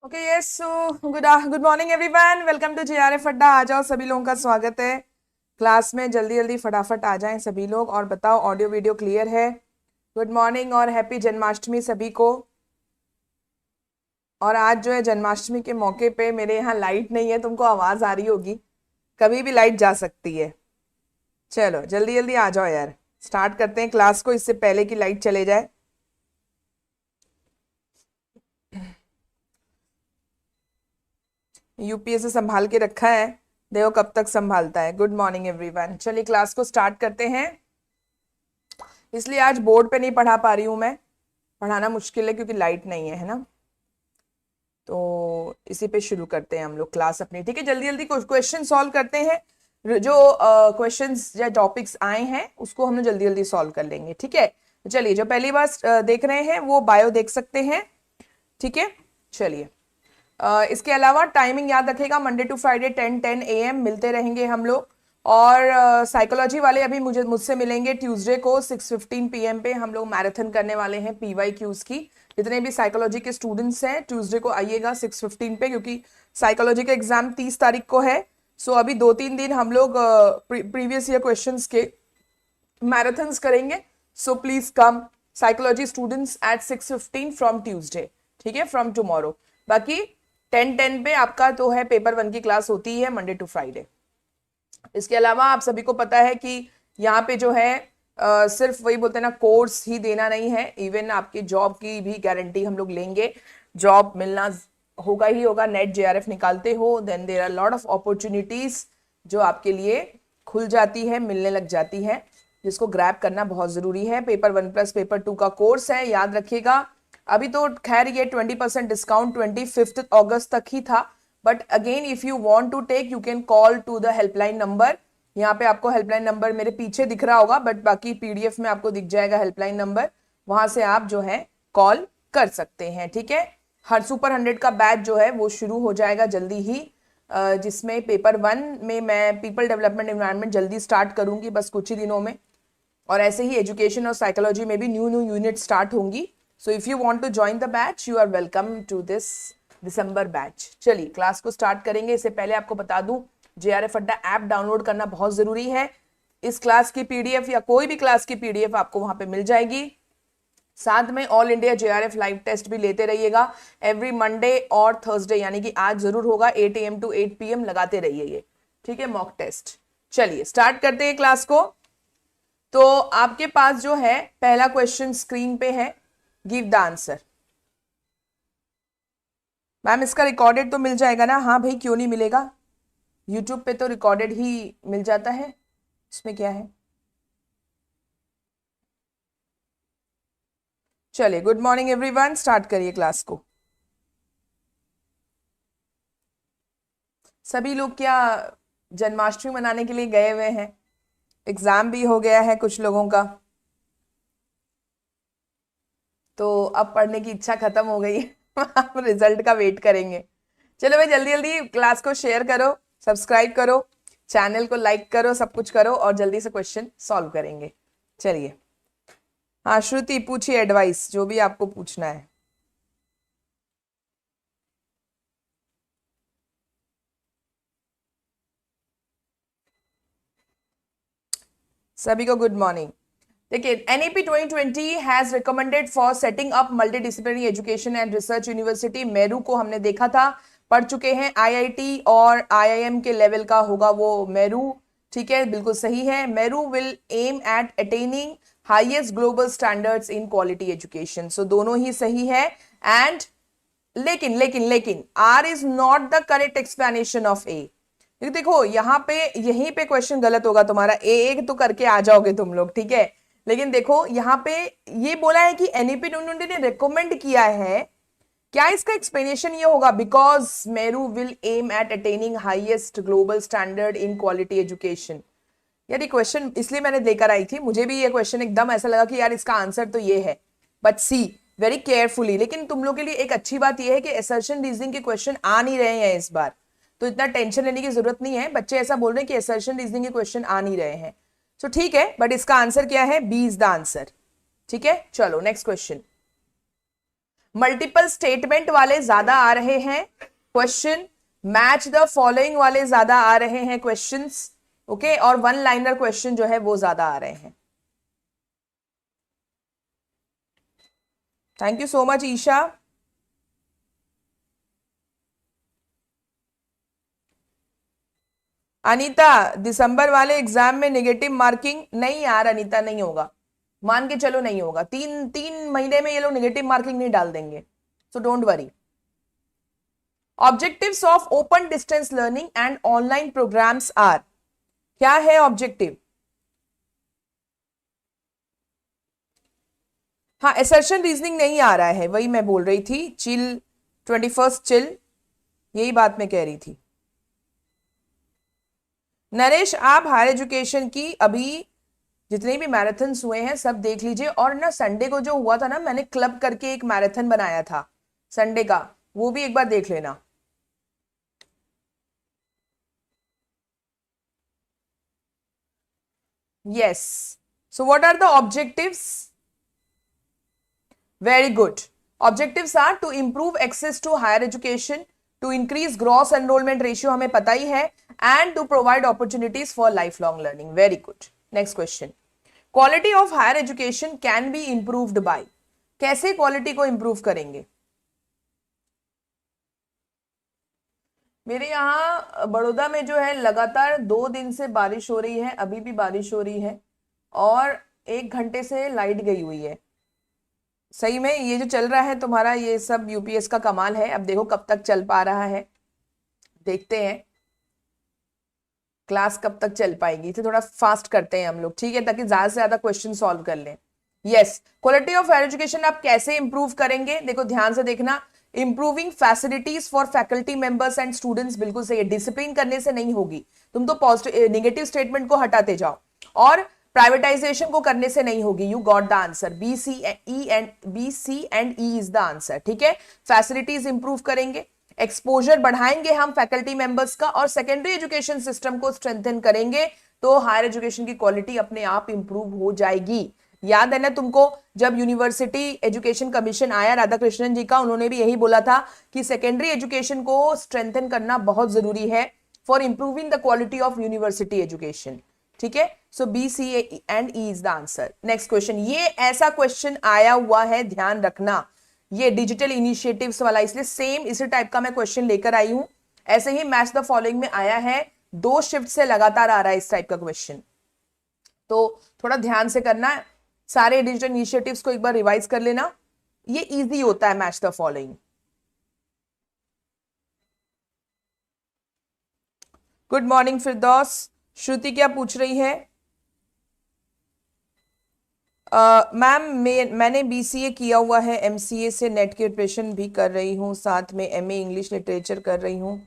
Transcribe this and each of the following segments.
Okay yes so good morning everyone, welcome to JRF Adda. आ जाओ, सभी लोगों का स्वागत है क्लास में। जल्दी जल्दी फटाफट आ जाएं सभी लोग और बताओ ऑडियो वीडियो क्लियर है। गुड मॉर्निंग और हैप्पी जन्माष्टमी सभी को। और आज जो है जन्माष्टमी के मौके पे मेरे यहाँ लाइट नहीं है, तुमको आवाज आ रही होगी, कभी भी लाइट जा सकती है। चलो जल्दी जल्दी आ जाओ यार, स्टार्ट करते हैं क्लास को इससे पहले कि लाइट चले जाए। यूपीएससी संभाल के रखा है, देखो कब तक संभालता है। गुड मॉर्निंग एवरीवन, चलिए क्लास को स्टार्ट करते हैं। इसलिए आज बोर्ड पे नहीं पढ़ा पा रही हूँ मैं, पढ़ाना मुश्किल है क्योंकि लाइट नहीं है ना। तो इसी पे शुरू करते हैं हम लोग क्लास अपनी, ठीक है। जल्दी जल्दी कुछ क्वेश्चन सॉल्व करते हैं। जो क्वेश्चंस या टॉपिक्स आए हैं उसको हम लोग जल्दी जल्दी सॉल्व कर लेंगे, ठीक है। तो चलिए, जो पहली बार देख रहे हैं वो बायो देख सकते हैं, ठीक है। चलिए, इसके अलावा टाइमिंग याद रखेगा, मंडे टू फ्राइडे 10 AM मिलते रहेंगे हम लोग। और साइकोलॉजी वाले अभी मुझसे मिलेंगे ट्यूसडे को 6:15 PM पे। हम लोग मैराथन करने वाले हैं PYQs की। जितने भी साइकोलॉजी के स्टूडेंट्स हैं ट्यूसडे को आइएगा 6:15 पे, क्योंकि साइकोलॉजी का एग्जाम 30 तारीख को है। सो अभी 2-3 दिन हम लोग प्रीवियस ईयर क्वेश्चंस के मैराथन्स करेंगे। So please come psychology students at 6:15 from Tuesday, ठीक है, फ्रॉम टुमारो। बाकी 10 पे आपका तो है पेपर 1 की क्लास होती है मंडे टू फ्राइडे। इसके अलावा आप सभी को पता है कि यहाँ पे जो है सिर्फ वही बोलते हैं ना, कोर्स ही देना नहीं है, इवन आपकी जॉब की भी गारंटी हम लोग लेंगे। जॉब मिलना होगा ही होगा, नेट JRF निकालते हो then there are lot of opportunities जो आपके लिए खुल जाती है, मिलने लग जाती है, जिसको ग्रैब करना बहुत जरूरी है। पेपर 1 प्लस पेपर 2 का कोर्स है, याद रखिएगा। अभी तो खैर ये 20% डिस्काउंट 25 अगस्त तक ही था, but again if you want to take you can call to the helpline number. यहाँ पे आपको हेल्पलाइन नंबर मेरे पीछे दिख रहा होगा, बट बाकी PDF में आपको दिख जाएगा हेल्पलाइन नंबर, वहां से आप जो है कॉल कर सकते हैं, ठीक है। हर सुपर 100 का बैच जो है वो शुरू हो जाएगा जल्दी ही, जिसमें पेपर 1 में मैं पीपल डेवलपमेंट एनवायरनमेंट जल्दी स्टार्ट करूंगी, बस कुछ ही दिनों में। और ऐसे ही एजुकेशन और साइकोलॉजी में भी न्यू न्यू यूनिट स्टार्ट होंगी। So if you want to join the batch you are welcome to this दिसंबर बैच। चलिए क्लास को स्टार्ट करेंगे। इससे पहले आपको बता दूं, JRF अड्डा ऐप डाउनलोड करना बहुत जरूरी है। इस क्लास की PDF या कोई भी क्लास की PDF आपको वहां पे मिल जाएगी। साथ में all India JRF live test भी लेते रहिएगा एवरी मंडे और थर्सडे, यानी कि आज जरूर होगा 8 AM to 8 PM, लगाते रहिए ये, ठीक है, मॉक टेस्ट। चलिए स्टार्ट करते हैं क्लास को। तो आपके पास जो है पहला क्वेश्चन स्क्रीन पे है, गिव द आंसर। मैम इसका रिकॉर्डेड तो मिल जाएगा ना? हाँ भाई, क्यों नहीं मिलेगा, यूट्यूब पे तो रिकॉर्डेड ही मिल जाता है, इसमें क्या है। चलिए, गुड मॉर्निंग एवरीवन, स्टार्ट करिए क्लास को। सभी लोग क्या जन्माष्टमी मनाने के लिए गए हुए हैं? एग्जाम भी हो गया है कुछ लोगों का, तो अब पढ़ने की इच्छा खत्म हो गई है अब रिजल्ट का वेट करेंगे। चलो भाई, जल्दी जल्दी क्लास को शेयर करो, सब्सक्राइब करो, चैनल को लाइक करो, सब कुछ करो और जल्दी से क्वेश्चन सॉल्व करेंगे। चलिए, हाँ श्रुति पूछिए, एडवाइस जो भी आपको पूछना है। सभी को गुड मॉर्निंग। देखिए, NEP 2020 has recommended for setting up multidisciplinary education and research university. Meru को हमने देखा था, पढ़ चुके हैं। IIT और IIM के लेवल का होगा वो मेरू, ठीक है, बिल्कुल सही है। MERU will aim at attaining highest global standards in quality education. So दोनों ही सही है। एंड लेकिन लेकिन लेकिन R is not the correct explanation of A। देखो यहाँ पे यहीं पे क्वेश्चन गलत होगा तुम्हारा, एक तो करके आ जाओगे तुम लोग, ठीक है। लेकिन देखो यहाँ पे ये बोला है कि NEP 2020 ने रिकमेंड किया है, क्या इसका एक्सप्लेनेशन ये होगा because MERU will aim at attaining highest global standard in quality education. यार ये क्वेश्चन इसलिए मैंने लेकर आई थी, मुझे भी ये क्वेश्चन एकदम ऐसा लगा कि यार इसका आंसर तो ये है, बट सी वेरी केयरफुली। लेकिन तुम लोग के लिए एक अच्छी बात यह है कि असर्शन रीजनिंग के क्वेश्चन आ नहीं रहे हैं इस बार, तो इतना टेंशन लेने की जरूरत नहीं है। बच्चे ऐसा बोल रहे हैं कि असर्शन रीजनिंग के क्वेश्चन आ नहीं रहे हैं, तो ठीक है, बट इसका आंसर क्या है? B इज द आंसर, ठीक है। चलो नेक्स्ट क्वेश्चन। मल्टीपल स्टेटमेंट वाले ज्यादा आ रहे हैं क्वेश्चन, मैच द फॉलोइंग वाले ज्यादा आ रहे हैं क्वेश्चंस, ओके, और वन लाइनर क्वेश्चन जो है वो ज्यादा आ रहे हैं। Thank you so much Isha. Anita, दिसंबर वाले एग्जाम में नेगेटिव मार्किंग नहीं यार अनीता, नहीं होगा, मान के चलो नहीं होगा, तीन तीन महीने में ये लोग नेगेटिव मार्किंग नहीं डाल देंगे, so don't worry. Objectives of open distance learning and online programmes are, क्या है ऑब्जेक्टिव? हाँ, एसर्शन रीजनिंग नहीं आ रहा है, वही मैं बोल रही थी, चिल 21st चिल, यही बात मैं कह रही थी। नरेश, आप हायर एजुकेशन की अभी जितने भी मैराथन्स हुए हैं सब देख लीजिए, और ना संडे को जो हुआ था ना, मैंने क्लब करके एक मैराथन बनाया था संडे का, वो भी एक बार देख लेना। Yes, so what are the objectives? Very good. Objectives are to improve access to higher education, to increase gross enrolment ratio, हमें पता ही है, and to provide opportunities for life long learning. Very good. Next question, quality of higher education can be improved by, कैसे quality को improve करेंगे? मेरे यहाँ बड़ौदा में जो है लगातार 2 दिन से बारिश हो रही है, अभी भी बारिश हो रही है, और 1 घंटे से लाइट गई हुई है। सही में ये जो चल रहा है तुम्हारा, ये सब यूपीएस का कमाल है। अब देखो कब तक चल पा रहा है, देखते हैं क्लास कब तक चल पाएगी। इसे थोड़ा फास्ट करते हैं हम लोग, ठीक है, ताकि ज्यादा से ज्यादा क्वेश्चन सॉल्व कर लें। Yes, quality of higher education आप कैसे इंप्रूव करेंगे? देखो ध्यान से देखना, improving facilities for faculty members and students, बिल्कुल सही है। डिसिप्लिन करने से नहीं होगी, तुम तो पॉजिटिव नेगेटिव स्टेटमेंट को हटाते जाओ, और प्राइवेटाइजेशन को करने से नहीं होगी। You got the answer, B C and E is the answer, ठीक है। फैसिलिटीज इंप्रूव करेंगे, एक्सपोजर बढ़ाएंगे हम फैकल्टी मेंबर्स का, और सेकेंडरी एजुकेशन सिस्टम को स्ट्रेंथन करेंगे, तो हायर एजुकेशन की क्वालिटी अपने आप इंप्रूव हो जाएगी। याद है ना तुमको, जब यूनिवर्सिटी एजुकेशन कमीशन आया राधाकृष्णन जी का, उन्होंने भी यही बोला था कि सेकेंडरी एजुकेशन को स्ट्रेंथन करना बहुत जरूरी है for improving the quality of university education, ठीक है। So B C and E is the answer. Next question, ये ऐसा क्वेश्चन आया हुआ है, ध्यान रखना, ये डिजिटल इनिशिएटिव्स वाला, इसलिए सेम इसी टाइप का मैं क्वेश्चन लेकर आई हूं। ऐसे ही मैच द फॉलोइंग में आया है, 2 शिफ्ट से लगातार आ रहा है इस टाइप का क्वेश्चन, तो थोड़ा ध्यान से करना। सारे डिजिटल इनिशिएटिव्स को एक बार रिवाइज कर लेना, ये इजी होता है match the following. Good morning Firdaus. Shruti क्या पूछ रही है? मैम मैंने बीसीए किया हुआ है, एमसीए से नेट की प्रिपरेशन भी कर रही हूँ, साथ में एमए इंग्लिश लिटरेचर कर रही हूँ,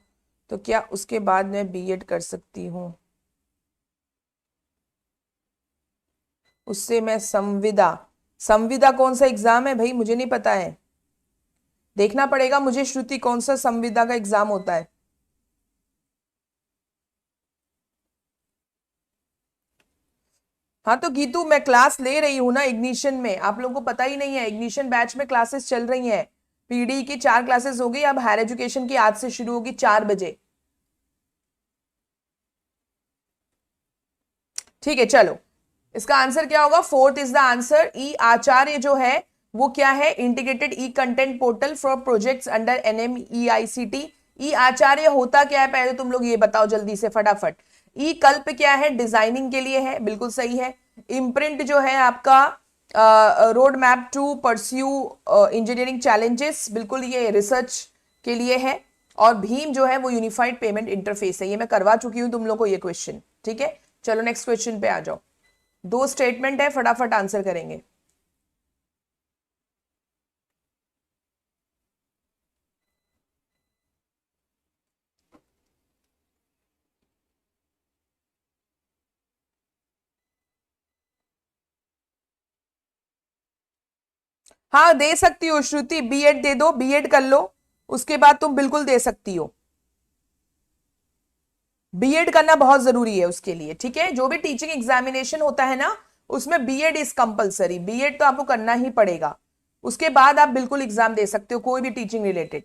तो क्या उसके बाद मैं बीएड कर सकती हूँ? उससे मैं संविदा, संविदा कौन सा एग्जाम है भाई, मुझे नहीं पता है, देखना पड़ेगा मुझे। श्रुति, कौन सा संविदा का एग्जाम होता है? हाँ तो गीतू, मैं क्लास ले रही हूँ ना इग्निशन में, आप लोगों को पता ही नहीं है, इग्निशन बैच में क्लासेस चल रही हैं। पीडी की 4 क्लासेस हो गई, अब हायर एजुकेशन की आज से शुरू होगी 4 बजे, ठीक है। चलो, इसका आंसर क्या होगा? 4th is the answer. E Acharya जो है वो क्या है? Integrated e content portal for projects under NMEICT। E Acharya होता क्या है, पहले तुम लोग ये बताओ जल्दी से फटाफट। ई कल्प क्या है? डिजाइनिंग के लिए है, बिल्कुल सही है। इम्प्रिंट जो है आपका road map to pursue engineering challenges, बिल्कुल ये रिसर्च के लिए है। और भीम जो है वो यूनिफाइड पेमेंट इंटरफेस है, ये मैं करवा चुकी हूं तुम लोग को ये क्वेश्चन, ठीक है। चलो नेक्स्ट क्वेश्चन पे आ जाओ, 2 स्टेटमेंट है, फटाफट आंसर करेंगे। हाँ दे सकती हो श्रुति, बीएड दे दो, बीएड कर लो, उसके बाद तुम बिल्कुल दे सकती हो। बीएड करना बहुत जरूरी है उसके लिए, ठीक है। जो भी टीचिंग एग्जामिनेशन होता है ना, उसमें बीएड इज कंपलसरी, बीएड तो आपको करना ही पड़ेगा, उसके बाद आप बिल्कुल एग्जाम दे सकते हो, कोई भी teaching related.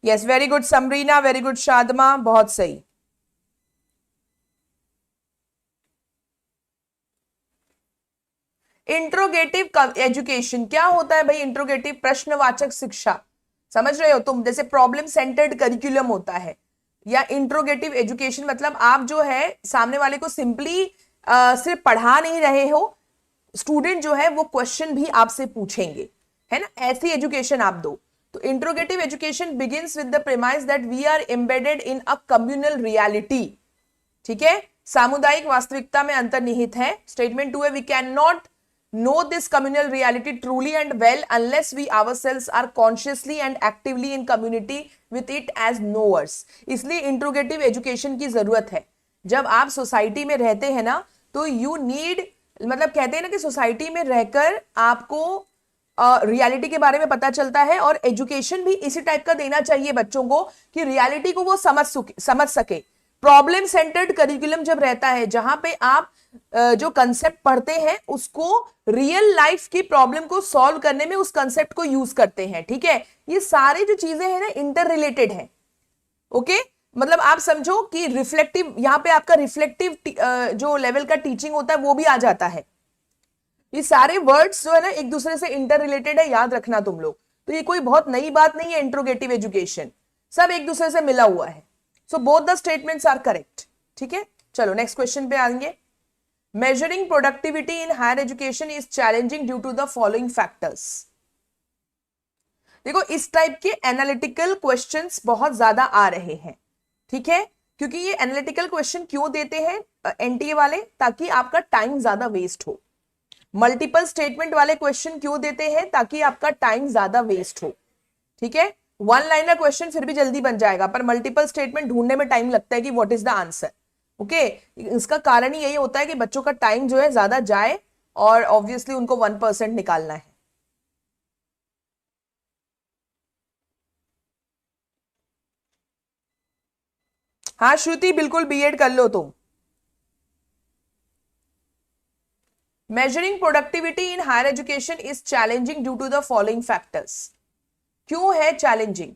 Yes, very good Samreena, very good Shadma, बहुत सही। इंट्रोगेटिव एजुकेशन क्या होता है भाई? इंट्रोगेटिव प्रश्नवाचक शिक्षा, समझ रहे हो तुम? जैसे प्रॉब्लम सेंटर्ड करिकुलम होता है, या इंट्रोगेटिव एजुकेशन मतलब आप जो है सामने वाले को सिंपली सिर्फ पढ़ा नहीं रहे हो, स्टूडेंट जो है वो क्वेश्चन भी आपसे पूछेंगे, है ना? ऐसी एजुकेशन आप दो। तो interrogative education begins with the premise that we are embedded in a communal reality, ठीक है? सामुदायिक वास्तविकता में अंतर्निहित है। स्टेटमेंट 2 है, we can not know this communal reality truly and well unless we ourselves are consciously and actively in community with it as knowers। इसलिए interrogative education की जरूरत है। जब आप सोसाइटी में रहते हैं ना, तो यू नीड, मतलब कहते हैं ना कि सोसाइटी में रहकर आपको रियलिटी के बारे में पता चलता है, और एजुकेशन भी इसी टाइप का देना चाहिए बच्चों को कि रियलिटी को वो समझ सके। प्रॉब्लम सेंटर्ड करिकुलम जब रहता है, जहां पे आप जो कंसेप्ट पढ़ते हैं उसको रियल लाइफ की प्रॉब्लम को सॉल्व करने में उस कंसेप्ट को यूज करते हैं, ठीक है? ये सारी जो चीजें हैं ना इंटर रिलेटेड है। ओके, मतलब आप समझो कि रिफ्लेक्टिव, यहां पे आपका रिफ्लेक्टिव जो लेवल का टीचिंग होता है वो भी आ जाता है। ये सारे वर्ड्स जो है ना एक दूसरे से इंटर रिलेटेड है, याद रखना तुम लोग। तो ये कोई बहुत नई बात नहीं है, इंट्रोगेटिव एजुकेशन सब एक दूसरे से मिला हुआ है। So both the statements are correct, ठीक है? चलो नेक्स्ट क्वेश्चन पे आएंगे। Measuring productivity in higher education is challenging due to the following factors. देखो इस टाइप के एनालिटिकल क्वेश्चंस बहुत ज्यादा आ रहे हैं, ठीक है? क्योंकि ये एनालिटिकल क्वेश्चन क्यों देते हैं एनटीए वाले? ताकि आपका टाइम ज्यादा वेस्ट हो। मल्टीपल स्टेटमेंट वाले क्वेश्चन क्यों देते हैं? ताकि आपका टाइम ज्यादा वेस्ट हो, ठीक है? वन लाइनर क्वेश्चन फिर भी जल्दी बन जाएगा, पर मल्टीपल स्टेटमेंट ढूंढने में टाइम लगता है कि what is the answer. Okay, इसका कारण ही यही होता है कि बच्चों का टाइम जो है ज्यादा जाए, और ऑब्वियसली उनको 1% निकालना है। हाँ श्रुति, बिल्कुल बीएड कर लो तुम। Measuring productivity in higher education is challenging due to the following factors. क्यों है challenging?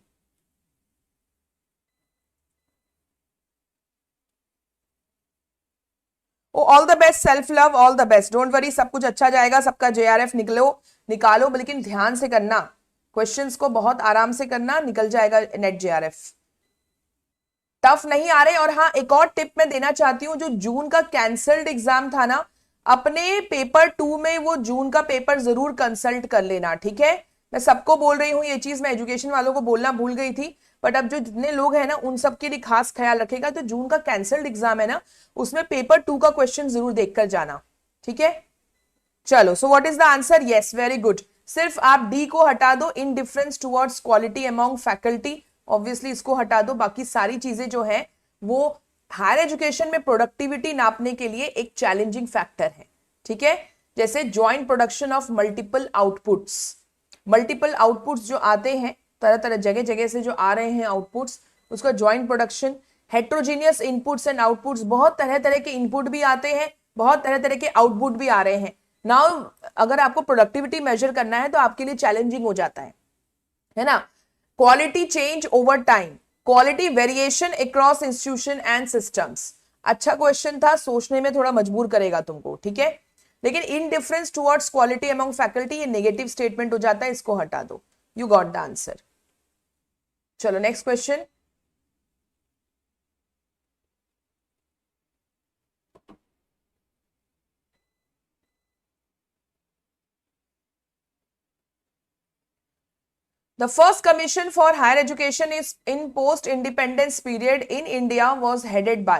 All the best, self love, all the best, don't worry, सब कुछ अच्छा जाएगा, सबका जेआरएफ निकालो, लेकिन ध्यान से करना, क्वेश्चंस को बहुत आराम से करना, निकल जाएगा नेट जेआरएफ। टफ नहीं आ रहे। और हाँ, एक और टिप मैं देना चाहती हूँ, जो जून का कैंसल्ड एग्जाम था ना, अपने पेपर 2 में वो जून का पेपर जरूर कंसल्ट कर लेना, ठीक है? मैं सबको बोल रही हूँ ये चीज, मैं एजुकेशन वालों को बोलना भूल गई थी, बट अब जो जितने लोग हैं ना उन सबके लिए खास ख्याल रखेगा। तो जून का कैंसल्ड एग्जाम है ना, उसमें पेपर 2 का क्वेश्चन जरूर देखकर जाना, ठीक है? चलो, सो what is the answer? Yes, very good. सिर्फ आप डी को हटा दो, in difference towards quality among faculty, obviously इसको हटा दो। बाकी सारी चीजें जो है वो हायर एजुकेशन में प्रोडक्टिविटी नापने के लिए एक चैलेंजिंग फैक्टर है, ठीक है? जैसे joint production of multiple outputs, multiple outputs जो आते हैं तरह तरह जगह जगह से जो आ रहे हैं आउटपुट्स, उसका joint production. Heterogeneous inputs and outputs, बहुत तरह तरह के इनपुट भी आते हैं, बहुत तरह तरह के आउटपुट भी आ रहे हैं। नाउ अगर आपको प्रोडक्टिविटी मेजर करना है तो आपके लिए चैलेंजिंग हो जाता है ना? Quality change over time, quality variation across institution and systems. अच्छा क्वेश्चन था, सोचने में थोड़ा मजबूर करेगा तुमको, ठीक है? लेकिन indifference towards quality among faculty, ये नेगेटिव स्टेटमेंट हो जाता है, इसको हटा दो। You got the answer. चलो next question. The first commission for higher education is in post-independence period in India was headed by?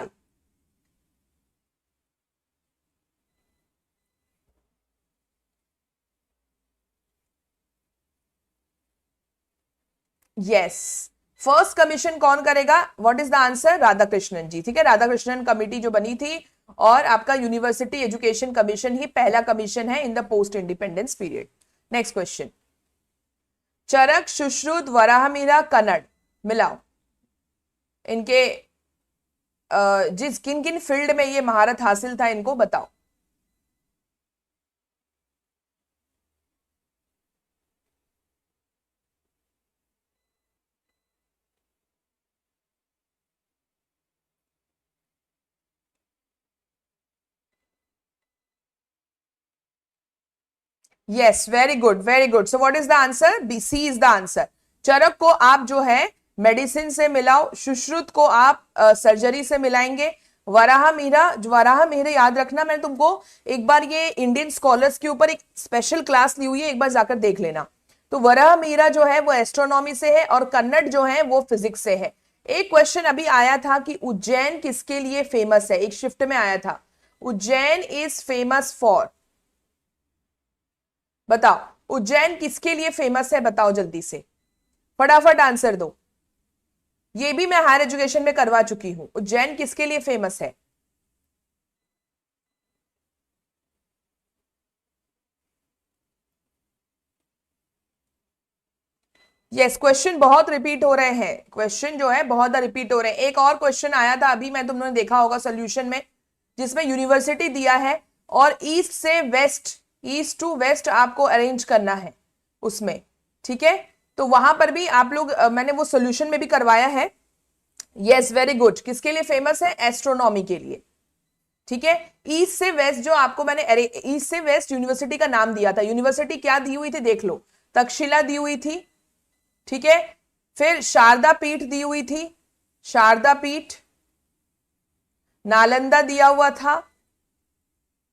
Yes. First commission कौन करेगा? What is the answer? Radhakrishnan ji, ठीक है? राधाकृष्णन कमेटी जो बनी थी, और आपका यूनिवर्सिटी एजुकेशन कमीशन ही पहला कमीशन है in the post independence period. Next question. Charak, Sushruta, Varahamihira, Kanad, मिलाओ इनके जिस किन किन फील्ड में ये महारत हासिल था, इनको बताओ। Yes, very good very good. So what is the answer? B, C is the answer. Charak को आप जो है मेडिसिन से मिलाओ, सुश्रुत को आप सर्जरी से मिलाएंगे. वराह मिहिरा, वराह मिहिरा याद रखना, मैंने तुमको एक बार ये इंडियन स्कॉलर्स के ऊपर एक स्पेशल क्लास ली हुई है, एक बार जाकर देख लेना. तो वराह मिहिरा जो है वो एस्ट्रोनॉमी से है और कन्नड़ जो है वो फिजिक्स से है. एक क्वेश्चन अभी आया था कि उज्जैन किसके लिए फेमस है, एक शिफ्ट में आया था. उज्जैन इज फेमस फॉर, बताओ उज्जैन किसके लिए फेमस है, बताओ जल्दी से, फटाफट आंसर दो. ये भी मैं हायर एजुकेशन में करवा चुकी हूं. उज्जैन किसके लिए फेमस है? यस, क्वेश्चन बहुत रिपीट हो रहे हैं, क्वेश्चन जो है बहुत रिपीट हो रहे हैं. एक और क्वेश्चन आया था अभी, मैं तुमने देखा होगा सोल्यूशन में, जिसमें यूनिवर्सिटी दिया है और ईस्ट से वेस्ट, ईस्ट टू वेस्ट आपको अरेंज करना है उसमें. ठीक है, तो वहां पर भी आप लोग, मैंने वो सोल्यूशन में भी करवाया है. Yes, very good. किसके लिए फेमस है? एस्ट्रोनॉमी के लिए. ठीक है, ईस्ट से वेस्ट जो आपको मैंने ईस्ट से वेस्ट यूनिवर्सिटी का नाम दिया था. यूनिवर्सिटी क्या दी हुई थी देख लो, तक्षशिला दी हुई थी. ठीक है, फिर शारदा पीठ दी हुई थी, शारदा पीठ, नालंदा दिया हुआ था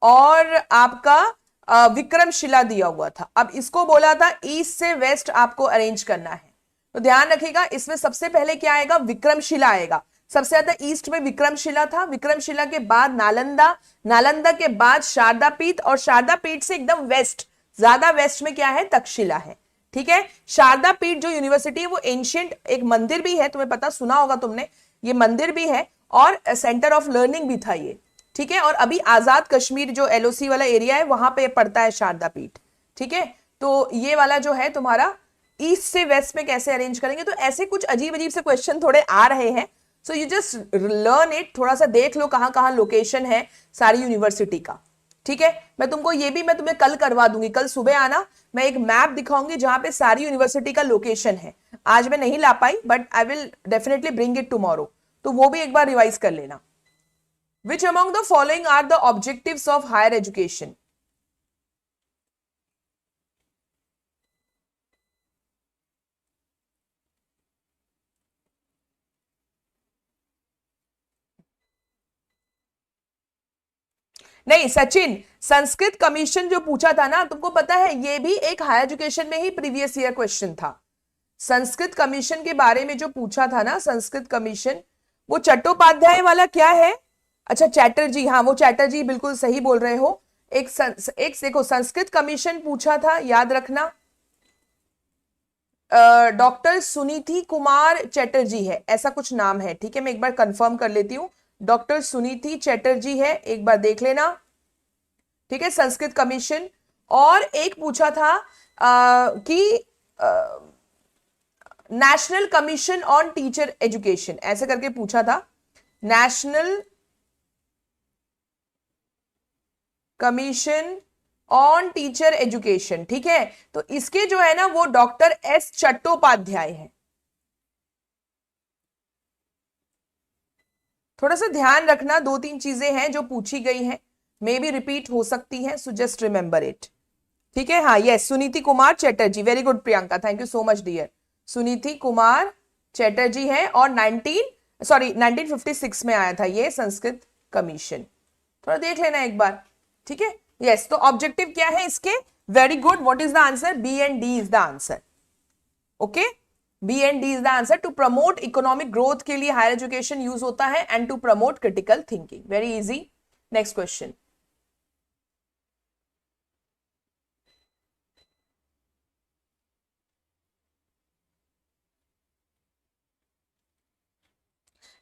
और आपका विक्रमशिला दिया हुआ था. अब इसको बोला था ईस्ट से वेस्ट आपको अरेंज करना है, तो ध्यान रखिएगा इसमें सबसे पहले क्या आएगा? विक्रमशिला आएगा. सबसे ज्यादा ईस्ट में विक्रमशिला था, विक्रमशिला के बाद नालंदा, नालंदा के बाद शारदा पीठ और शारदा पीठ से एकदम वेस्ट, ज्यादा वेस्ट में क्या है? तक्षशिला है. ठीक है, शारदा पीठ जो यूनिवर्सिटी है वो एंशियंट एक मंदिर भी है, तुम्हें पता, सुना होगा तुमने, ये मंदिर भी है और सेंटर ऑफ लर्निंग भी था ये. ठीक है, और अभी आजाद कश्मीर जो एलओसी वाला एरिया है वहां पे पड़ता है शारदा पीठ. ठीक है, तो ये वाला जो है तुम्हारा ईस्ट से वेस्ट में कैसे अरेंज करेंगे. तो ऐसे कुछ अजीब अजीब से क्वेश्चन थोड़े आ रहे हैं. So you just learn it, थोड़ा सा देख लो कहां कहां लोकेशन है सारी यूनिवर्सिटी का. ठीक है, मैं तुमको ये भी मैं तुम्हें कल करवा दूंगी, कल सुबह आना, मैं एक मैप दिखाऊंगी जहां पे सारी यूनिवर्सिटी का लोकेशन है. आज मैं नहीं ला पाई but I will definitely bring it tomorrow, तो वो भी एक बार रिवाइज कर लेना. Which among the following are the objectives of higher education? नहीं सचिन, संस्कृत कमीशन जो पूछा था ना, तुमको पता है ये भी एक हायर एजुकेशन में ही प्रीवियस ईयर क्वेश्चन था. संस्कृत कमीशन के बारे में जो पूछा था ना, संस्कृत कमीशन, वो चट्टोपाध्याय वाला क्या है? अच्छा चैटर्जी, हाँ वो चैटर्जी, बिल्कुल सही बोल रहे हो. एक देखो संस्कृत कमीशन पूछा था, याद रखना, डॉक्टर सुनीति कुमार चैटर्जी है, ऐसा कुछ नाम है. ठीक है, मैं एक बार कंफर्म कर लेती हूँ, डॉक्टर सुनीति चैटर्जी है, एक बार देख लेना. ठीक है, संस्कृत कमीशन. और एक पूछा था कि national commission on teacher education, ऐसे करके पूछा था, national commission on teacher education. ठीक है, तो इसके जो है ना वो डॉक्टर एस चट्टोपाध्याय है. थोड़ा सा ध्यान रखना, दो तीन चीजें हैं जो पूछी गई हैं, मे बी रिपीट हो सकती हैं, सो जस्ट रिमेंबर इट. ठीक है, हाँ yes, Suniti Kumar Chatterjee, very good Priyanka, thank you so much dear. Suniti Kumar Chatterjee है और 1956 में आया था ये संस्कृत कमीशन. थोड़ा देख लेना एक बार. ठीक है, यस. तो ऑब्जेक्टिव क्या है इसके? Very good. What is the answer? B and D is the answer. Okay, B and D is the answer. To promote economic growth के लिए हायर एजुकेशन यूज होता है and to promote critical thinking. Very easy. Next question.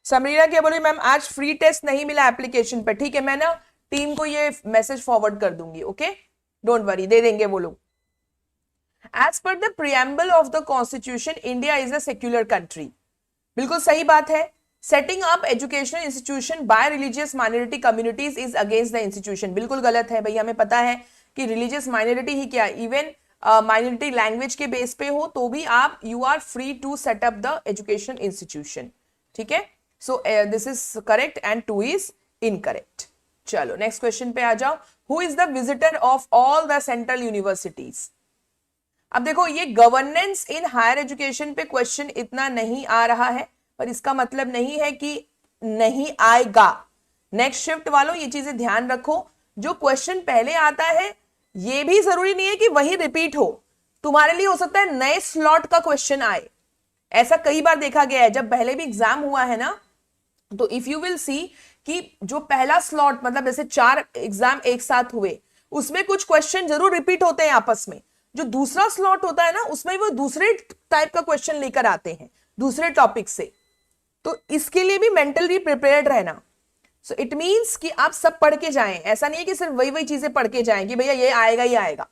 Samreena क्या बोली? Ma'am आज free test नहीं मिला application पर. ठीक है, मैं ना टीम को ये मैसेज फॉरवर्ड कर दूंगी. ओके, डोंट वरी, दे देंगे वो लोग. As per the preamble of the constitution, India is a secular country. बिल्कुल सही बात है. Setting up educational institution by religious minority communities is against the institution. बिल्कुल गलत है भाई, हमें पता है कि रिलीजियस माइनॉरिटी ही क्या, इवन माइनॉरिटी लैंग्वेज के बेस पे हो तो भी आप, you are free to set up the education institution. ठीक है, so this is correct and 2 is incorrect. चलो नेक्स्ट क्वेश्चन पे आ जाओ. Who is the visitor of all the central universities. अब देखो ये गवर्नेंस इन हायर एजुकेशन पे क्वेश्चन इतना नहीं आ रहा है, पर इसका मतलब नहीं है कि नहीं आएगा। नेक्स्ट शिफ्ट वालों ये चीजें ध्यान रखो, जो क्वेश्चन पहले आता है ये भी जरूरी नहीं है कि वही रिपीट हो, तुम्हारे लिए हो सकता है नए स्लॉट का क्वेश्चन आए। ऐसा कई बार देखा गया है, जब पहले भी एग्जाम हुआ है ना, तो इफ यू विल सी कि जो पहला स्लॉट मतलब जैसे 4 एग्जाम एक साथ हुए, उसमें कुछ क्वेश्चन जरूर रिपीट होते हैं आपस में। जो दूसरा स्लॉट होता है ना, उसमें वो दूसरे टाइप का क्वेश्चन लेकर आते हैं दूसरे टॉपिक से। तो इसके लिए भी मेंटली प्रिपेयर्ड रहना। सो इट मींस कि आप सब पढ़ के जाएं, ऐसा नहीं है कि सिर्फ वही वही चीजें पढ़ के जाएं कि भैया ये आएगा ही आएगा।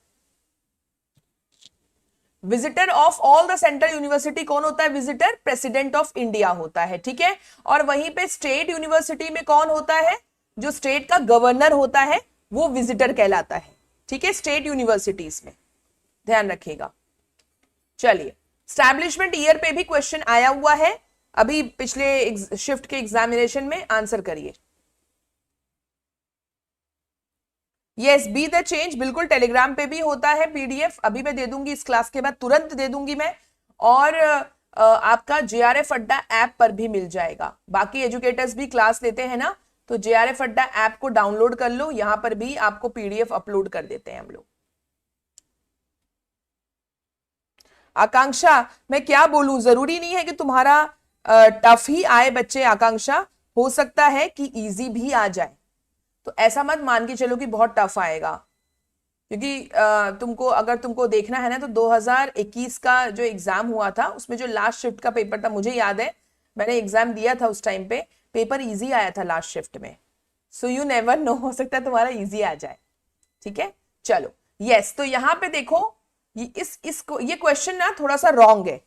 Visitor of all the central university कौन होता है? विजिटर प्रेसिडेंट ऑफ इंडिया होता है, ठीक है। और वहीं पे स्टेट यूनिवर्सिटी में कौन होता है? जो स्टेट का गवर्नर होता है वो विजिटर कहलाता है, ठीक है, स्टेट यूनिवर्सिटीज में, ध्यान रखिएगा। चलिए, स्टैब्लिशमेंट ईयर पे भी क्वेश्चन आया हुआ है अभी पिछले शिफ्ट के एग्जामिनेशन में, आंसर करिए। यस, बी द चेंज बिल्कुल टेलीग्राम पे भी होता है पीडीएफ, अभी मैं दे दूंगी, इस क्लास के बाद तुरंत दे दूंगी मैं। और आपका जेआरएफ अड्डा ऐप पर भी मिल जाएगा। बाकी एजुकेटर्स भी क्लास लेते हैं ना, तो जेआरएफ अड्डा ऐप को डाउनलोड कर लो, यहां पर भी आपको पीडीएफ अपलोड कर देते हैं हम लोग। आकांक्षा, मैं क्या बोलूं, जरूरी नहीं है कि तुम्हारा टफ ही आए बच्चे। आकांक्षा, हो सकता है कि इजी भी आ जाए, तो ऐसा मत मान के चलो कि बहुत टफ आएगा, क्योंकि अगर तुमको देखना है ना, तो 2021 का जो एग्जाम हुआ था उसमें जो लास्ट शिफ्ट का पेपर था, मुझे याद है मैंने एग्जाम दिया था उस टाइम पे, पेपर इजी आया था लास्ट शिफ्ट में। सो यू नेवर नो, हो सकता है तुम्हारा इजी आ जाए, ठीक है। चलो, यस, तो यहां पे देखो ये क्वेश्चन ना थोड़ा सा रॉन्ग है,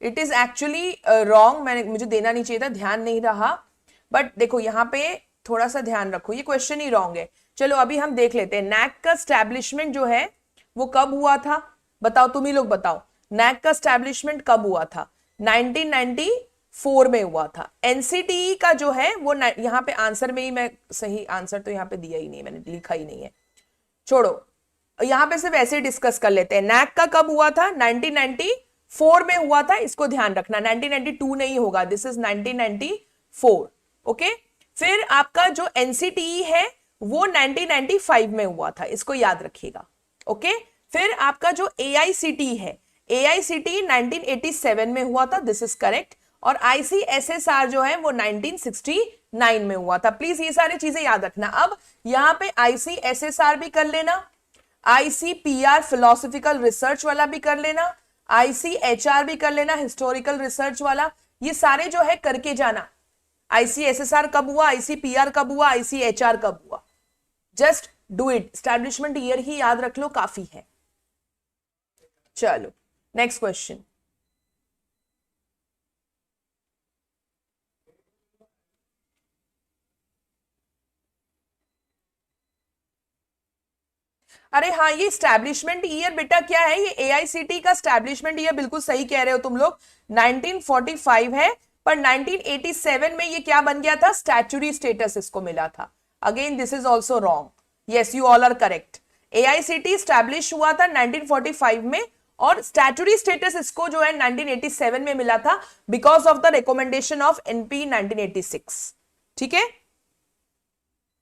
इट इज एक्चुअली रॉन्ग, मुझे देना नहीं चाहिए था, ध्यान नहीं रहा। बट देखो यहाँ पे थोड़ा सा ध्यान रखो, ये क्वेश्चन ही रॉन्ग है। चलो अभी हम देख लेते हैं, नैक का स्टैब्लिशमेंट जो है वो कब हुआ था, बताओ, तुम ही लोग बताओ, नैक का स्टैब्लिशमेंट कब हुआ था? 1994 में हुआ था। एनसीटीई का जो है वो यहाँ पे आंसर में ही, मैं सही आंसर तो यहाँ पे दिया ही नहीं, मैंने लिखा ही नहीं है, छोड़ो, यहां पे सिर्फ ऐसे ही डिस्कस कर लेते हैं। नैक का कब हुआ था? 1994 में हुआ था, इसको ध्यान रखना, 1992 नहीं होगा, दिस इज 1994, ओके। फिर आपका जो एनसीटीई है वो 1995 में हुआ था, इसको याद रखिएगा, ओके। फिर आपका जो एआईसीटी है, एआईसीटी 1987 में हुआ था, दिस इज करेक्ट। और आईसीएसएसआर जो है वो 1969 में हुआ था। प्लीज ये सारी चीजें याद रखना। अब यहां पे आईसीएसएसआर भी कर लेना, आईसीपीआर फिलोसॉफिकल रिसर्च वाला भी कर लेना, आईसीएचआर भी कर लेना हिस्टोरिकल रिसर्च वाला, ये सारे जो है करके जाना। आईसीएसएसआर कब हुआ, आईसीपीआर कब हुआ, आईसीएचआर कब हुआ, just do it, establishment year ही याद रख लो, काफी है। चलो नेक्स्ट क्वेश्चन। अरे हाँ, ये स्टैब्लिशमेंट ईयर बेटा क्या है, ये एआईसीटी का स्टैब्लिशमेंट ईयर, बिल्कुल सही कह रहे हो तुम लोग, 1945 है। पर 1987 में ये क्या बन गया था? स्टैट्यूटरी स्टेटस इसको मिला था। Again this is also wrong, yes you all are correct. AICT establish हुआ था 1945 में, और स्टैट्यूटरी स्टेटस इसको जो है 1987 में मिला था, because of the recommendation of NP 1986, ठीक है।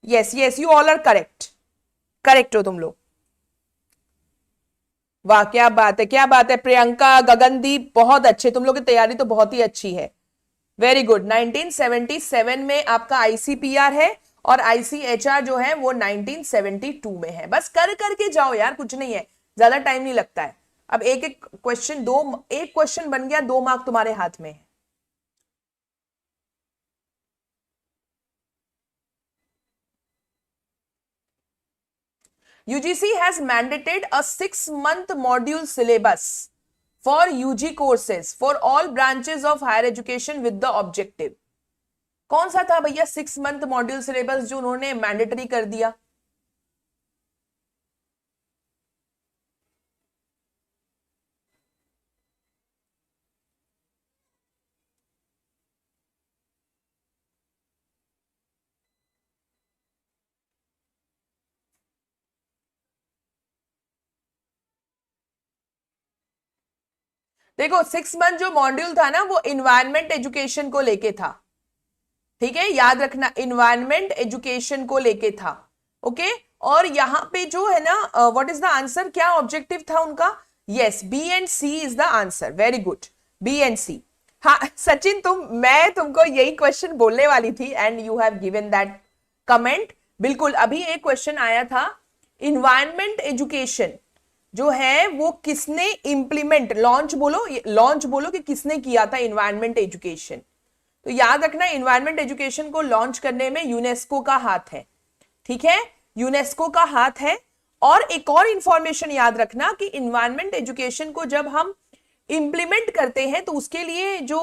Yes yes, you all are correct, correct हो तुम लोग। वाह, क्या बात है, क्या बात है, प्रियंका, गगनदीप, बहुत अच्छे, तुम लोग की तैयारी तो बहुत ही अच्छी है, वेरी गुड। 1977 में आपका आईसीपीआर है, और आईसीएचआर जो है वो 1972 में है। बस कर करके जाओ यार, कुछ नहीं है, ज्यादा टाइम नहीं लगता है। अब एक एक क्वेश्चन, एक क्वेश्चन बन गया, 2 मार्क तुम्हारे हाथ में है। UGC has mandated a 6-month module syllabus for UG courses for all branches of higher education with the objective. कौन सा था भैया 6-month मॉड्यूल सिलेबस जो उन्होंने मैंडेटरी कर दिया? देखो 6 मंथ जो मॉड्यूल था ना वो इन्वायरमेंट एजुकेशन को लेके था, ठीक है, याद रखना इन्वायरमेंट एजुकेशन को लेके था। ओके, और यहाँ पे जो है ना व्हाट इज द आंसर, क्या ऑब्जेक्टिव था उनका, yes B and C is the answer, very good, B and C. हाँ सचिन, मैं तुमको यही क्वेश्चन बोलने वाली थी and you have given that comment. बिल्कुल, अभी एक क्वेश्चन आया था, इन्वायरमेंट एजुकेशन जो है वो किसने इंप्लीमेंट, लॉन्च बोलो कि किसने किया था इन्वायरमेंट एजुकेशन। तो याद रखना इन्वायरमेंट एजुकेशन को लॉन्च करने में यूनेस्को का हाथ है, ठीक है, यूनेस्को का हाथ है। और एक और इंफॉर्मेशन याद रखना कि इन्वायरमेंट एजुकेशन को जब हम इंप्लीमेंट करते हैं तो उसके लिए जो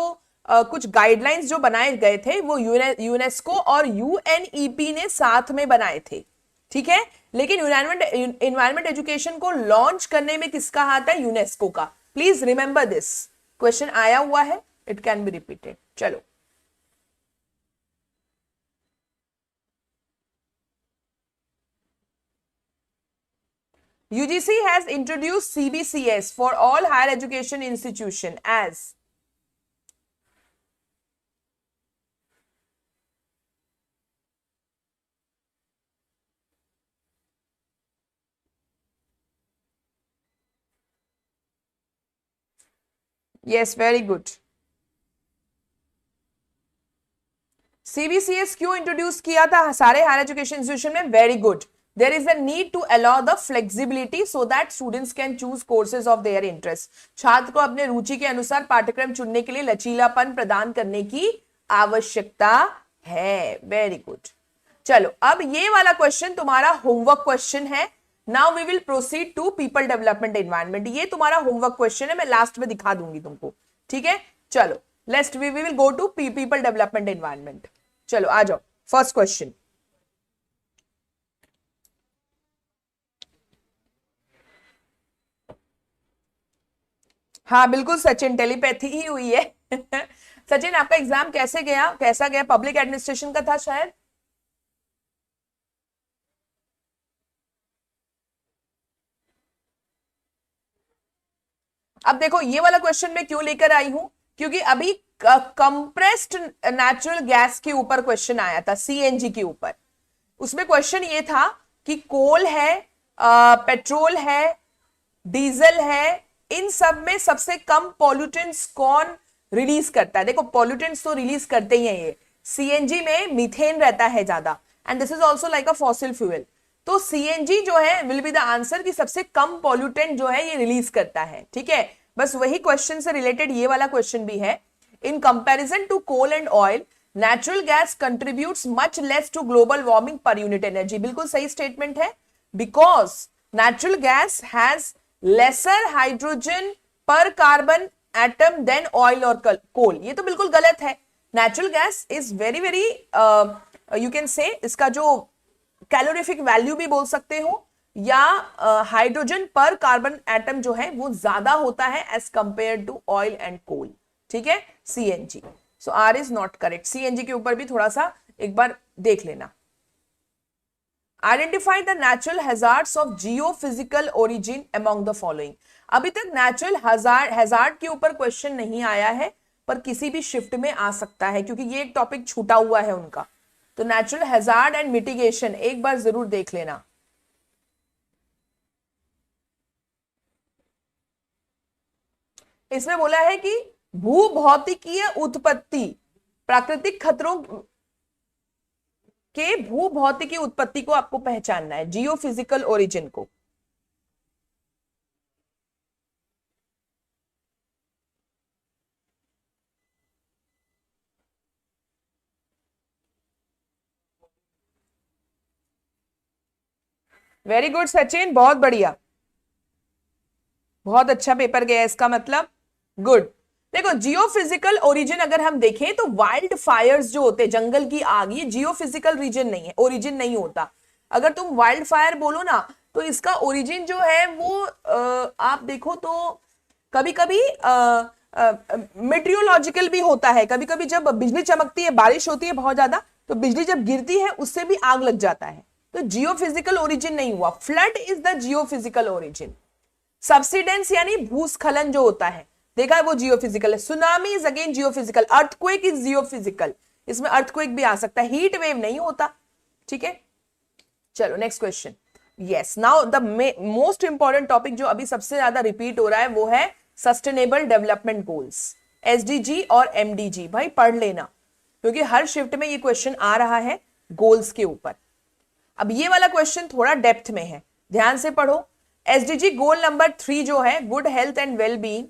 कुछ गाइडलाइंस जो बनाए गए थे वो यूनेस्को और यूएनईपी ने साथ में बनाए थे, ठीक है। लेकिन इन्वायरमेंट एजुकेशन को लॉन्च करने में किसका हाथ है, यूनेस्को का। प्लीज रिमेंबर दिस, क्वेश्चन आया हुआ है, इट कैन बी रिपीटेड। चलो, UGC has introduced CBCS for all higher education institution as yes, very good. CBCS क्यों इंट्रोड्यूस किया था सारे हायर एजुकेशन इंस्टीट्यूशन में, very good. There is a need to allow the flexibility so that students can choose courses of their interest. छात्र को अपने रुचि के अनुसार पाठ्यक्रम चुनने के लिए लचीलापन प्रदान करने की आवश्यकता है, वेरी गुड। चलो, अब ये वाला क्वेश्चन तुम्हारा होमवर्क क्वेश्चन है। Now we will proceed to people development environment. ये तुम्हारा होमवर्क क्वेश्चन है, मैं लास्ट में दिखा दूंगी तुमको, ठीक है। चलो, let's we will go to people development environment. चलो आ जाओ, फर्स्ट क्वेश्चन। हाँ बिल्कुल सचिन, टेलीपैथी ही हुई है सचिन, आपका एग्जाम कैसा गया, पब्लिक एडमिनिस्ट्रेशन का था शायद। अब देखो ये वाला क्वेश्चन मैं क्यों लेकर आई हूं, क्योंकि अभी कंप्रेस्ड नेचुरल गैस के ऊपर क्वेश्चन आया था, सीएनजी के ऊपर। उसमें क्वेश्चन ये था कि कोल है, पेट्रोल है, डीजल है, इन सब में सबसे कम पॉल्यूटेंट्स कौन रिलीज करता है। देखो पॉल्यूटेंट्स तो रिलीज करते ही हैं ये, सीएनजी में मीथेन रहता है ज्यादा, and this is also like a fossil fuel. तो सीएनजी जो है विल बी द आंसर कि सबसे कम पॉल्यूटेंट जो है ये रिलीज करता है, ठीक है। बस वही क्वेश्चन से रिलेटेड ये वाला क्वेश्चन भी है। In comparison to coal and oil, natural gas contributes much less to global warming per unit energy. बिल्कुल सही स्टेटमेंट है, because natural gas has lesser hydrogen per carbon atom than oil और coal. ये तो बिल्कुल गलत है। Natural gas is very very you can say, इसका जो कैलोरीफिक वैल्यू भी बोल सकते हो, या हाइड्रोजन पर कार्बन एटम जो है वो ज्यादा होता है as compare to oil and coal, ठीक है, CNG. So R is not correct. CNG के ऊपर भी थोड़ा सा एक बार देख लेना। Identify the natural hazards of geophysical origin among the following. अभी तक नेचुरल हैजार्ड के ऊपर क्वेश्चन नहीं आया है, पर किसी भी शिफ्ट में आ सकता है क्योंकि ये एक टॉपिक छूटा हुआ है उनका। तो नेचुरल हैजार्ड एंड मिटिगेशन एक बार जरूर देख लेना। इसमें बोला है कि भूभौतिकीय उत्पत्ति, प्राकृतिक खतरों के भूभौतिकीय उत्पत्ति को आपको पहचानना है, जियोफिजिकल ओरिजिन को। वेरी गुड सचिन, बहुत बढ़िया, बहुत अच्छा पेपर गया इसका मतलब, गुड। देखो जियोफिजिकल ओरिजिन अगर हम देखें तो वाइल्ड फायर्स जो होते हैं, जंगल की आग, ये जियोफिजिकल रीजन नहीं है, ओरिजिन नहीं होता। अगर तुम वाइल्ड फायर बोलो ना तो इसका ओरिजिन जो है वो आप देखो तो कभी कभी मेट्रियोलॉजिकल भी होता है। कभी कभी जब बिजली चमकती है, बारिश होती है बहुत ज्यादा, तो बिजली जब गिरती है उससे भी आग लग जाता है। तो जियोफिजिकल ओरिजिन नहीं हुआ, flood is the geophysical origin. Subsidence यानी भूस्खलन जो होता है देखा है वो जियोफिजिकल है। Tsunami is again geophysical, earthquake is geophysical, इसमें अर्थक्वेक भी आ सकता है, हीट वेव नहीं होता। ठीक है, चलो next question. Yes, now the most important topic जो अभी सबसे ज्यादा रिपीट हो रहा है वो है सस्टेनेबल डेवलपमेंट गोल्स, एसडीजी और एमडीजी। भाई पढ़ लेना, क्योंकि हर शिफ्ट में ये क्वेश्चन आ रहा है गोल्स के ऊपर। अब ये वाला क्वेश्चन थोड़ा डेप्थ में है, ध्यान से पढ़ो। एसडीजी गोल नंबर 3 जो है, good health and well being,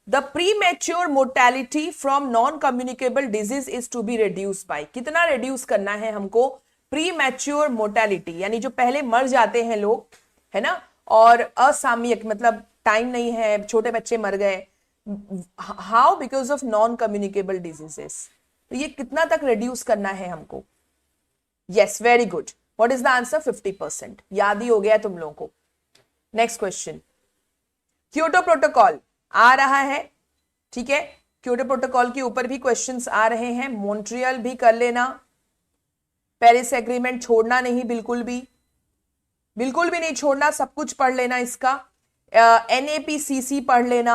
the premature mortality from non communicable disease is to be reduce by. कितना रिड्यूस करना है हमको प्रीमेच्योर मोर्टेलिटी, यानी जो पहले मर जाते हैं लोग, है ना, और असामयिक मतलब टाइम नहीं है, छोटे बच्चे मर गए, how, because of non communicable diseases. तो ये कितना तक रिड्यूस करना है हमको? Yes, very good. What is the answer? 50%। याद ही हो गया तुम लोगों को। नेक्स्ट क्वेश्चन, क्योटो प्रोटोकॉल आ रहा है, ठीक है, क्योटो प्रोटोकॉल के ऊपर भी क्वेश्चंस आ रहे हैं। मॉन्ट्रियल भी कर लेना, पेरिस एग्रीमेंट छोड़ना नहीं, बिल्कुल भी नहीं छोड़ना, सब कुछ पढ़ लेना इसका। एनएपीसीसी पढ़ लेना,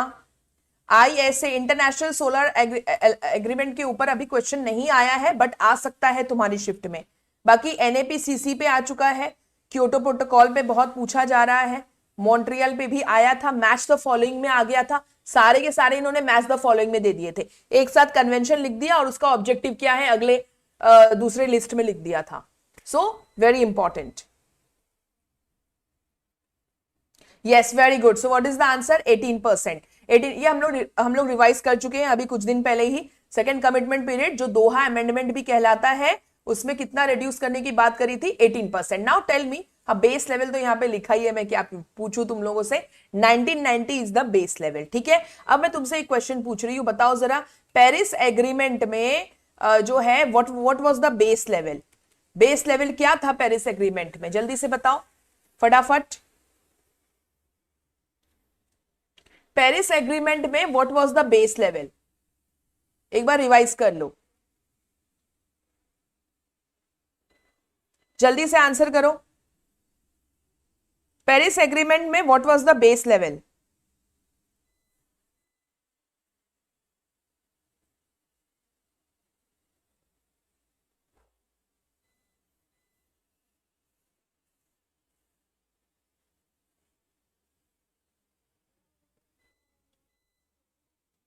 आईएसए इंटरनेशनल सोलर एग्रीमेंट के ऊपर अभी क्वेश्चन नहीं आया है, बट आ सकता है तुम्हारी शिफ्ट में। बाकी एनएपीसीसी पे आ चुका है, क्योटो प्रोटोकॉल पे बहुत पूछा जा रहा है, मॉन्ट्रियल पे भी आया था, मैच द फॉलोइंग में आ गया था, सारे के सारे इन्होंने मैच द फॉलोइंग में दे दिए थे, एक साथ कन्वेंशन लिख दिया और उसका ऑब्जेक्टिव क्या है अगले दूसरे लिस्ट में लिख दिया था। So very important. Yes, very good. So what is the answer? 18%। 18 ये हम लोग रिवाइज कर चुके हैं अभी कुछ दिन पहले ही। सेकेंड कमिटमेंट पीरियड जो दोहा अमेंडमेंट भी कहलाता है, उसमें कितना रिड्यूस करने की बात करी थी? 18%। नाउ टेल मी, अब बेस लेवल तो यहाँ पे लिखा ही है, मैं क्या पूछूं तुम लोगों से? 1990 इज द बेस लेवल। ठीक है, अब मैं तुमसे एक क्वेश्चन पूछ रही हूँ, बताओ जरा, पेरिस एग्रीमेंट में जो है what was the base level? Base level क्या था पेरिस एग्रीमेंट में? जल्दी से बताओ फटाफट। पेरिस एग्रीमेंट में what was the base level? एक बार रिवाइज कर लो, जल्दी से आंसर करो। पेरिस एग्रीमेंट में what was the base level?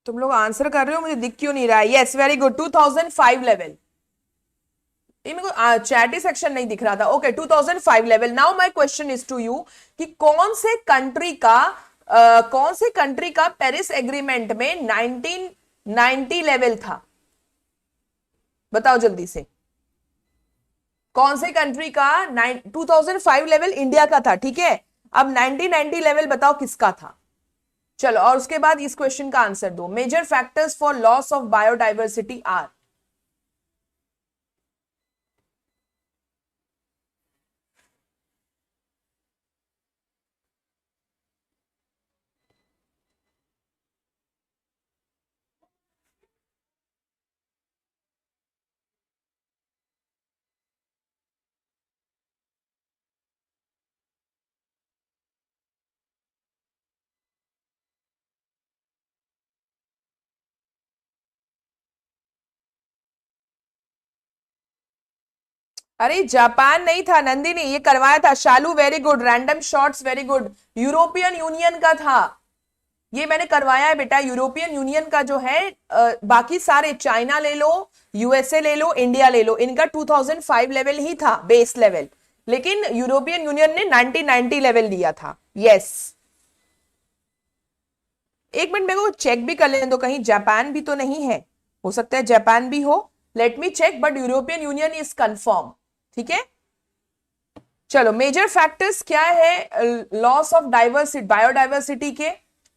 तुम लोग आंसर कर रहे हो, मुझे दिख क्यों नहीं रहा है? Yes, very good, 2005 level. ये मेरे को चैट ही सेक्शन नहीं दिख रहा था। Okay, 2005 level. Now my question is to you कि कौन से कंट्री का पेरिस एग्रीमेंट में 1990 लेवल था? बताओ जल्दी से, कौन से कंट्री का 2005 लेवल? इंडिया का था, ठीक है। अब 1990 लेवल बताओ किसका था? चलो, और उसके बाद इस क्वेश्चन का आंसर दो। Major factors for loss of biodiversity are. अरे जापान नहीं था नंदिनी, ये करवाया था Shalu, very good. Random shots, very good. European Union का था, ये मैंने करवाया है बेटा। यूरोपियन यूनियन का जो है, बाकी सारे चाइना ले लो, यूएसए ले लो, इंडिया ले लो, इनका 2005 लेवल ही था बेस लेवल, लेकिन यूरोपियन यूनियन ने 1990 लेवल दिया था। यस, एक मिनट मेरे को चेक भी कर लेने दो, कहीं जापान भी तो नहीं है, हो सकता है जापान भी हो। Let me check, but European Union is confirm. ठीक है, चलो, मेजर फैक्टर्स क्या है लॉस ऑफ डाइवर्सिटी, बायोडाइवर्सिटी के?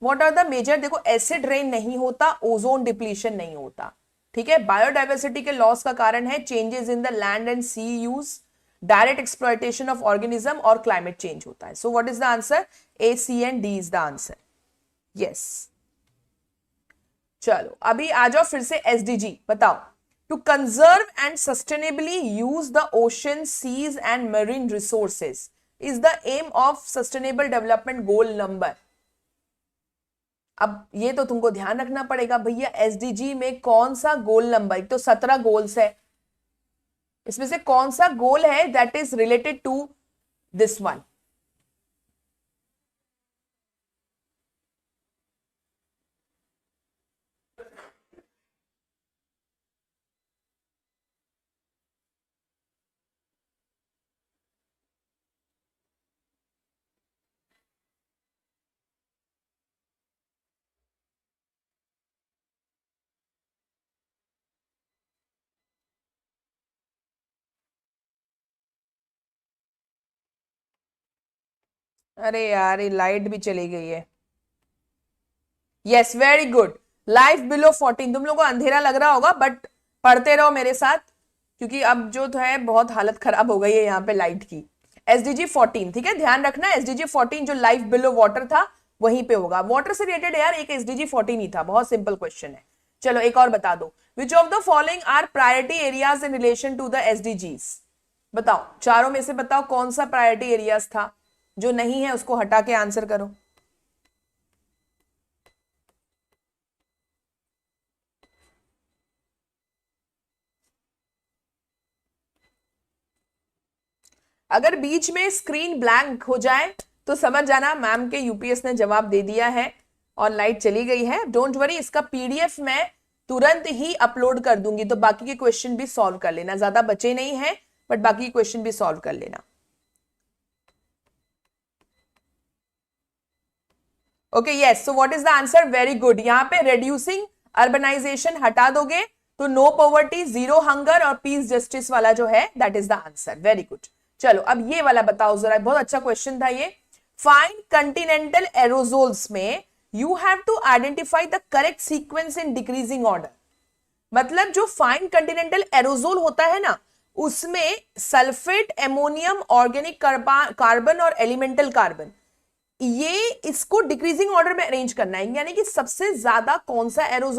What are the major? देखो, एसिड रेन नहीं होता, ओजोन डिप्लीशन नहीं होता, ठीक है। बायोडाइवर्सिटी के लॉस का कारण है changes in the land and sea use, direct exploitation of organism और क्लाइमेट चेंज होता है। So what is the answer? A, C and D is the answer. Yes, चलो अभी आ जाओ फिर से एसडीजी, बताओ। To conserve and sustainably use the ocean, seas and marine resources is the aim of sustainable development goal number. अब ये तो तुमको ध्यान रखना पड़ेगा भैया, एसडीजी में कौन सा गोल नंबर, एक तो 17 गोल्स है, इसमें से कौन सा गोल है that is related to this one. अरे यार, ये लाइट भी चली गई है। Yes, very good, life below 14। तुम लोगों को अंधेरा लग रहा होगा बट पढ़ते रहो मेरे साथ, क्योंकि अब जो तो है बहुत हालत खराब हो गई है यहाँ पे लाइट की। एसडीजी 14, ठीक है, ध्यान रखना, एसडीजी 14 जो लाइफ बिलो वाटर था वहीं पे होगा। वाटर से रिलेटेड यार एक एसडीजी 14 ही था, बहुत सिंपल क्वेश्चन है। चलो एक और बता दो, which of the following are priority areas in relation to the SDGs. बताओ, चारों में से बताओ कौन सा प्रायोरिटी एरियाज था, जो नहीं है उसको हटा के आंसर करो। अगर बीच में स्क्रीन ब्लैंक हो जाए तो समझ जाना मैम के यूपीएस ने जवाब दे दिया है और लाइट चली गई है। डोंट वरी, इसका पीडीएफ मैं तुरंत ही अपलोड कर दूंगी, तो बाकी के क्वेश्चन भी सॉल्व कर लेना, ज्यादा बचे नहीं है बट बाकी के क्वेश्चन भी सॉल्व कर लेना। Okay yes, so what is the answer, very good. यहाँ पे रेड्यूसिंग अर्बनाइजेशन हटा दोगे तो नो पॉवर्टी, जीरो हंगर और पीस जस्टिस वाला जो है that is the answer, very good. चलो अब ये वाला बताओ जरा, बहुत अच्छा क्वेश्चन था ये। फाइंड कंटिनेंटल एरोजोल्स में you have to identify the correct sequence in decreasing order. मतलब जो फाइन कंटिनेंटल एरोजोल होता है ना, उसमें सल्फेट, एमोनियम, ऑर्गेनिक कार्बन और एलिमेंटल कार्बन, ये इसको डिक्रीजिंग ऑर्डर में अरेंज करना है, यानी कि सबसे ज्यादा कौन सा एरोजोल